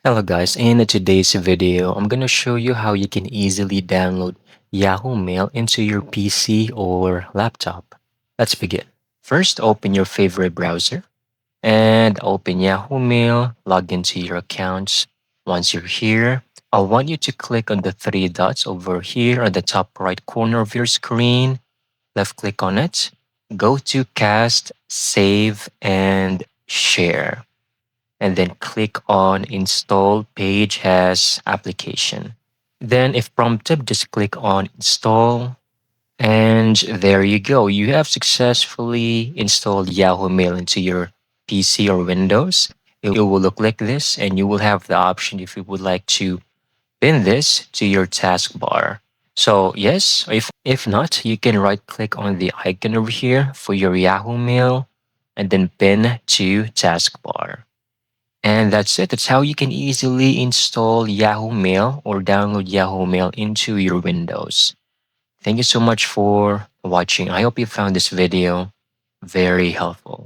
Hello guys, in today's video, I'm gonna show you how you can easily download Yahoo Mail into your PC or laptop. Let's begin. First, open your favorite browser and open Yahoo Mail, log into your accounts. Once you're here, I want you to click on the three dots over here on the top right corner of your screen. Left click on it, go to Cast, Save, and Share, and then click on Install Page as Application. Then, if prompted, just click on Install, and there you go. You have successfully installed Yahoo Mail into your PC or Windows. It will look like this, and you will have the option if you would like to pin this to your taskbar. So, yes, if not, you can right click on the icon over here for your Yahoo Mail and then pin to taskbar. And that's it. That's how you can easily install Yahoo Mail or download Yahoo Mail into your Windows. Thank you so much for watching. I hope you found this video very helpful.